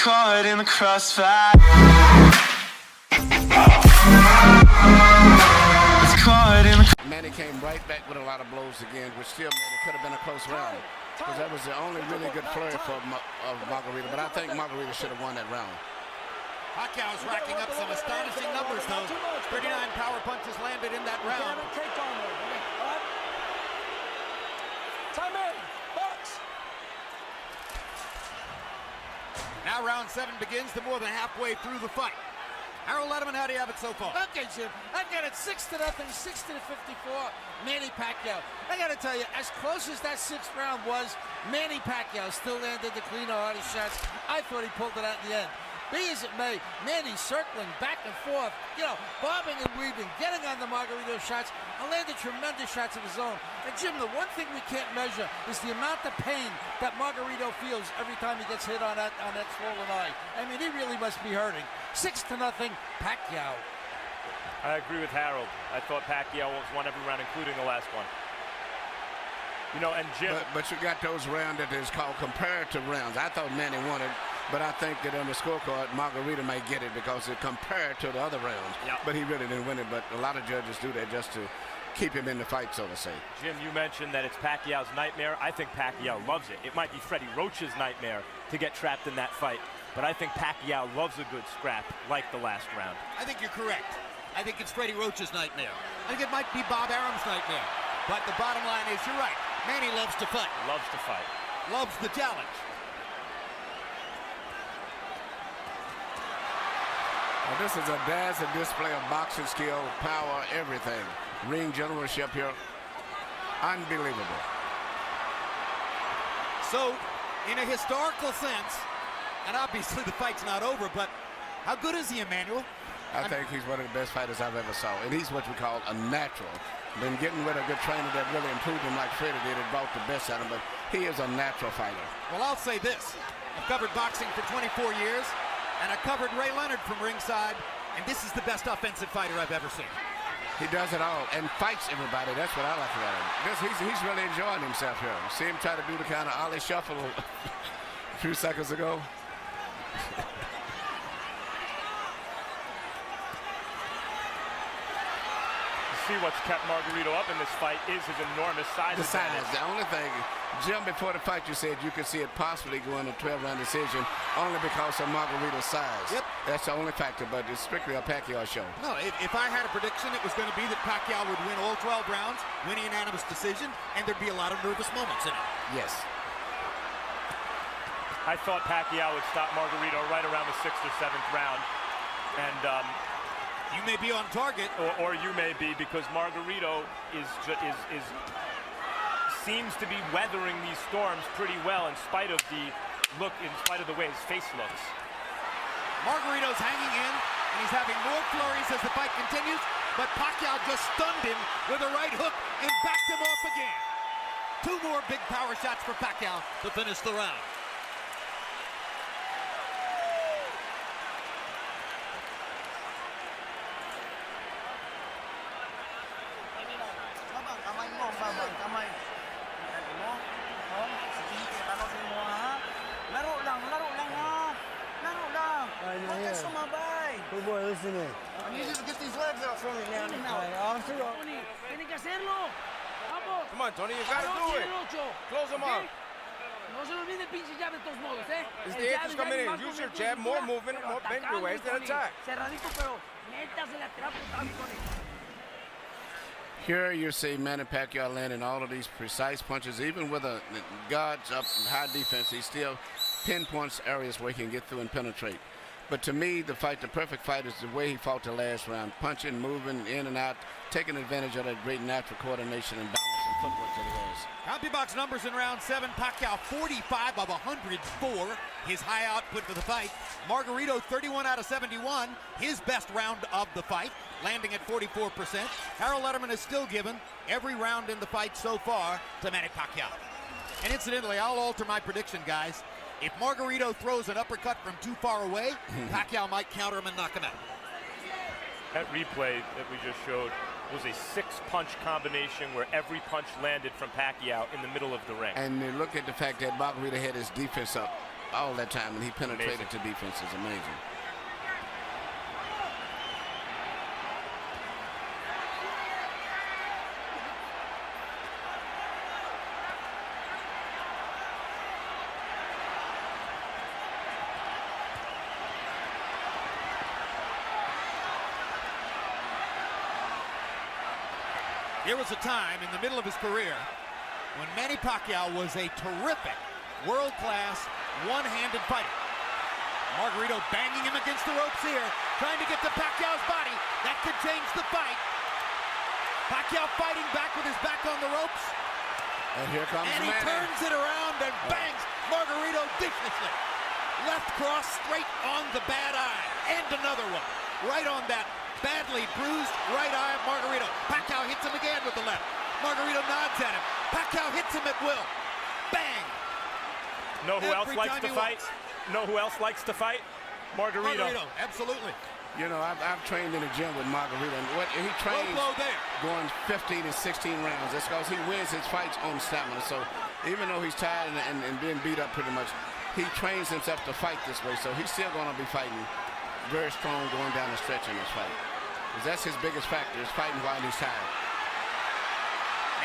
Caught in the crossfire. Manny came right back with a lot of blows again, which still made it could have been a close round. Because that was the only really good flurry for Margarito. But I think Margarito should have won that round. Pacquiao's racking up some astonishing numbers, though. 39 power punches landed in that round. Time in. Box. Now round 7 begins, to more than halfway through the fight. Harold Letterman, how do you have it so far? Okay, Jim. I got it 6-0, 60-54. Manny Pacquiao. I got to tell you, as close as that 6th round was, Manny Pacquiao still landed the cleaner, harder shots. I thought he pulled it out in the end. Be as it may, Manny circling back and forth, bobbing and weaving, getting on the Margarito shots, and landed tremendous shots of his own. And Jim, the one thing we can't measure is the amount of pain that Margarito feels every time he gets hit on that swollen eye. I mean, he really must be hurting. 6-0, Pacquiao. I agree with Harold. I thought Pacquiao won every round, including the last one. And Jim. But you got those rounds that is called comparative rounds. I thought Manny won it. But I think that on the scorecard, Margarito may get it because it compared to the other rounds. Yep. But he really didn't win it. But a lot of judges do that just to keep him in the fight, so to say. Jim, you mentioned that it's Pacquiao's nightmare. I think Pacquiao loves it. It might be Freddie Roach's nightmare to get trapped in that fight. But I think Pacquiao loves a good scrap like the last round. I think you're correct. I think it's Freddie Roach's nightmare. I think it might be Bob Arum's nightmare. But the bottom line is, you're right. Manny loves to fight. Loves to fight. Loves the challenge. Well, this is a dazzling display of boxing skill, power, everything. Ring generalship here. Unbelievable. So, in a historical sense, and obviously the fight's not over, but how good is he, Emmanuel? I think he's one of the best fighters I've ever saw. And he's what we call a natural. Been getting with a good trainer that really improved him like Freddie did. It brought the best out of him, but he is a natural fighter. Well, I'll say this. I've covered boxing for 24 years, and I covered Ray Leonard from ringside, and this is the best offensive fighter I've ever seen. He does it all and fights everybody. That's what I like about him. He's really enjoying himself here. See him try to do the kind of Ollie shuffle a few seconds ago. See what's kept Margarito up in this fight is his enormous size. The size. The only thing, Jim, before the fight you said you could see it possibly going to 12-round decision only because of Margarito's size. Yep. That's the only factor, but it's strictly a Pacquiao show. No, if I had a prediction, it was going to be that Pacquiao would win all 12 rounds, win a unanimous decision, and there'd be a lot of nervous moments in it. Yes. I thought Pacquiao would stop Margarito right around the 6th or 7th round, and you may be on target, or you may be, because Margarito seems to be weathering these storms pretty well in spite of the way his face looks. Margarito's hanging in, and he's having more flurries as the fight continues, but Pacquiao just stunned him with a right hook and backed him off again. 2 more big power shots for Pacquiao to finish the round. Good boy, listen in. I need you to get these legs out from me now. Tony, tiene que hacerlo. Vamos. Come on, Tony, you gotta do it. Close them up. No se olvide el pinche jab de todos modos, ¿eh? It's the edges coming in. Use your jab, more movement, more bend your waist and attack. Cerradito, pero métase la trapa, Tony. Here you see Manny Pacquiao landing all of these precise punches, even with a guards up high defense. He still pinpoints areas where he can get through and penetrate. But to me, the perfect fight is the way he fought the last round, punching, moving in and out, taking advantage of that great natural coordination and balance and footwork that he has. CompuBox numbers in round 7. Pacquiao 45 of 104, his high output for the fight. Margarito 31 out of 71, his best round of the fight, landing at 44%. Harold Letterman is still given every round in the fight so far to Manny Pacquiao. And incidentally, I'll alter my prediction, guys. If Margarito throws an uppercut from too far away, Pacquiao might counter him and knock him out. That replay that we just showed was a 6-punch combination where every punch landed from Pacquiao in the middle of the ring. And look at the fact that Margarito had his defense up. all that time, and he penetrated to defenses. Amazing. There was a time in the middle of his career when Manny Pacquiao was a terrific, world-class, one-handed fighter. Margarito banging him against the ropes here, trying to get to Pacquiao's body. That could change the fight. Pacquiao fighting back with his back on the ropes. And here comes And he Manny. turns it around and bangs Margarito viciously. Left cross straight on the bad eye. And another one. Right on that badly bruised right eye of Margarito. Pacquiao hits him again with the left. Margarito nods at him. Pacquiao hits him at will. Bang! Know who else likes to fight? Know who else likes to fight? Margarito. Margarito, absolutely. You know, I've trained in the gym with Margarito, and he trains Low blow there. going 15 and 16 rounds. That's because he wins his fights on stamina. So even though he's tired and being beat up pretty much, he trains himself to fight this way. So he's still going to be fighting very strong going down the stretch in this fight. Because that's his biggest factor, is fighting while he's tired.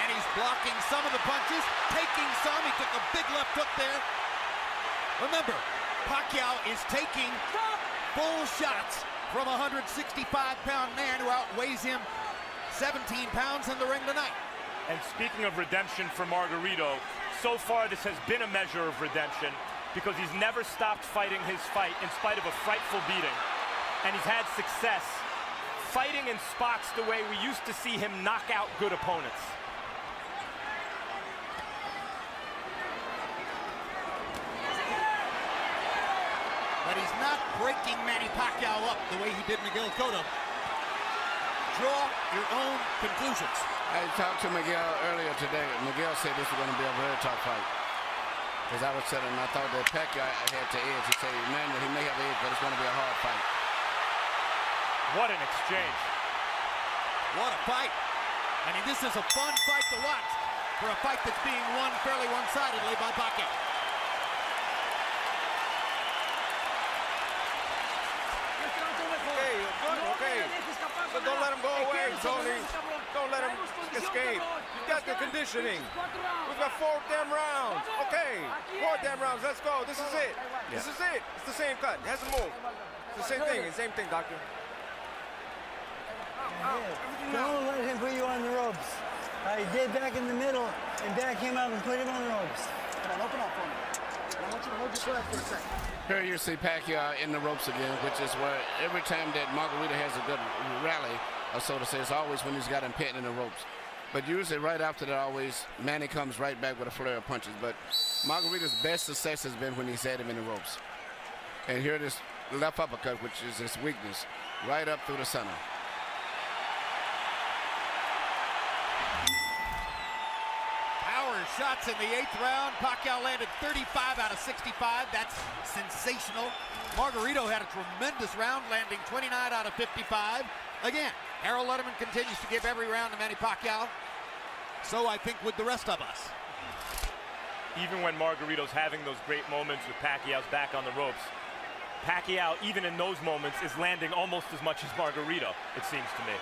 And he's blocking some of the punches, taking some. He took a big left hook there. Remember, Pacquiao is taking full shots from a 165-pound man who outweighs him 17 pounds in the ring tonight. And speaking of redemption for Margarito, so far this has been a measure of redemption because he's never stopped fighting his fight in spite of a frightful beating. And he's had success fighting in spots the way we used to see him knock out good opponents. But he's not breaking Manny Pacquiao up the way he did Miguel Cotto. Draw your own conclusions. I talked to Miguel earlier today. Miguel said this was going to be a very tough fight. Because I was telling him I thought that Pacquiao had to edge. He said, man, he may have edge, but it's going to be a hard fight. What an exchange. What a fight. I mean, this is a fun fight to watch for a fight that's being won fairly one-sidedly by Pacquiao. Okay, good, okay. So don't let him go away, Tony. Don't let him escape. You got the conditioning. We've got 4 damn rounds. Okay, 4 damn rounds. Let's go. This is it. This is it. It's the same cut. It hasn't moved. It's the same thing, doctor. Don't let him put you on the ropes. He did back in the middle, and back came up and put him on the ropes. Come on, open up for me. I want you to hold your breath for a second. Here you see Pacquiao in the ropes again, which is where every time that Margarito has a good rally, or so to say, it's always when he's got him pinned in the ropes. But usually right after that, always, Manny comes right back with a flurry of punches. But Margarito's best success has been when he's had him in the ropes. And here this left uppercut, which is his weakness, right up through the center. Shots in the 8th round. Pacquiao landed 35 out of 65. That's sensational. Margarito had a tremendous round, landing 29 out of 55. Again, Harold Letterman continues to give every round to Manny Pacquiao. So I think with the rest of us. Even when Margarito's having those great moments with Pacquiao's back on the ropes, Pacquiao, even in those moments, is landing almost as much as Margarito, it seems to me.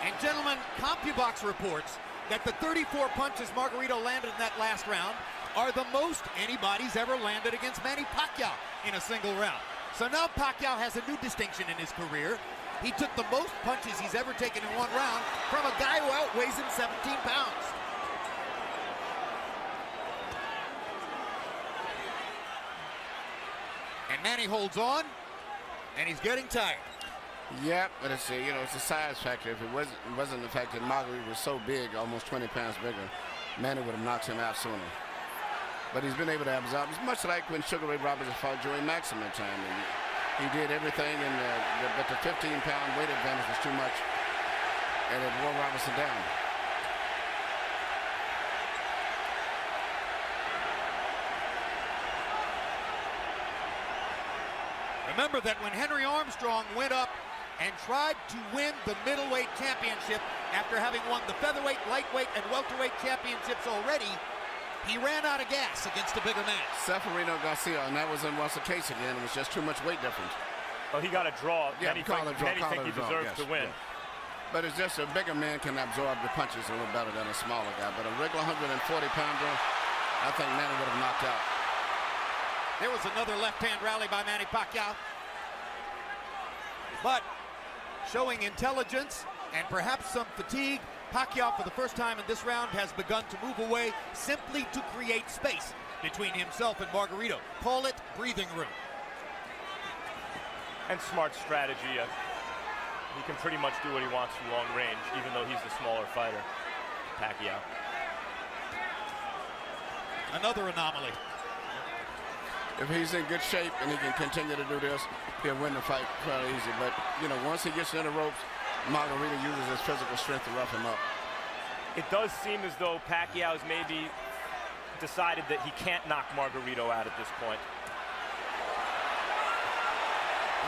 And gentlemen, CompuBox reports that the 34 punches Margarito landed in that last round are the most anybody's ever landed against Manny Pacquiao in a single round. So now Pacquiao has a new distinction in his career. He took the most punches he's ever taken in one round from a guy who outweighs him 17 pounds. And Manny holds on, and he's getting tired. Yeah, but it's it's a size factor. If it wasn't the fact that Margarito was so big, almost 20 pounds bigger, Manny would have knocked him out sooner. But he's been able to absorb. It's much like when Sugar Ray Roberts fought Joey Maxim at time. And he did everything, but the 15-pound weight advantage was too much, and it wore Robertson down. Remember that when Henry Armstrong went up and tried to win the middleweight championship after having won the featherweight, lightweight, and welterweight championships already, He ran out of gas against a bigger man. Seferino Garcia, and that was the case again. It was just too much weight difference. Well, he got a draw. Yeah, many think he deserves to win. Yes. But it's just a bigger man can absorb the punches a little better than a smaller guy. But a regular 140-pounder, I think Manny would have knocked out. There was another left-hand rally by Manny Pacquiao. But showing intelligence and perhaps some fatigue, Pacquiao, for the first time in this round, has begun to move away simply to create space between himself and Margarito. Call it breathing room. And smart strategy. He can pretty much do what he wants from long range, even though he's the smaller fighter, Pacquiao. Another anomaly. If he's in good shape and he can continue to do this, he'll win the fight fairly easy. But, you know, once he gets in the ropes, Margarito uses his physical strength to rough him up. It does seem as though Pacquiao's maybe decided that he can't knock Margarito out at this point.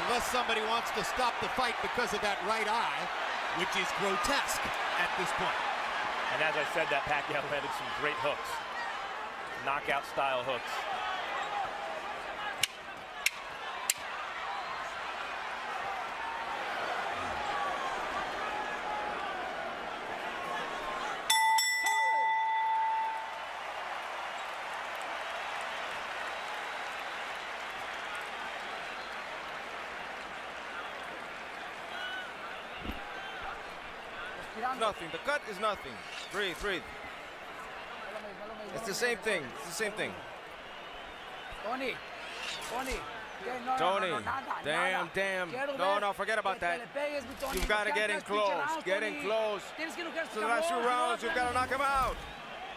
Unless somebody wants to stop the fight because of that right eye, which is grotesque at this point. And as I said, that Pacquiao landed some great hooks. Knockout-style hooks. Nothing. The cut is nothing. Breathe, breathe. It's the same thing. It's the same thing. Tony. Tony. Damn. No, forget about that. You've got to get in close. Get in close. So the last 2 rounds, you've got to knock him out.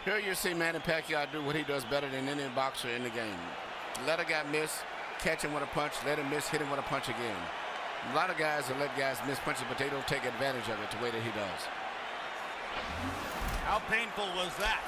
Here you see Manny Pacquiao do what he does better than any boxer in the game. Let a guy miss, catch him with a punch, let him miss, hit him with a punch again. A lot of guys will let guys miss punches, but they don't take advantage of it the way that he does. How painful was that?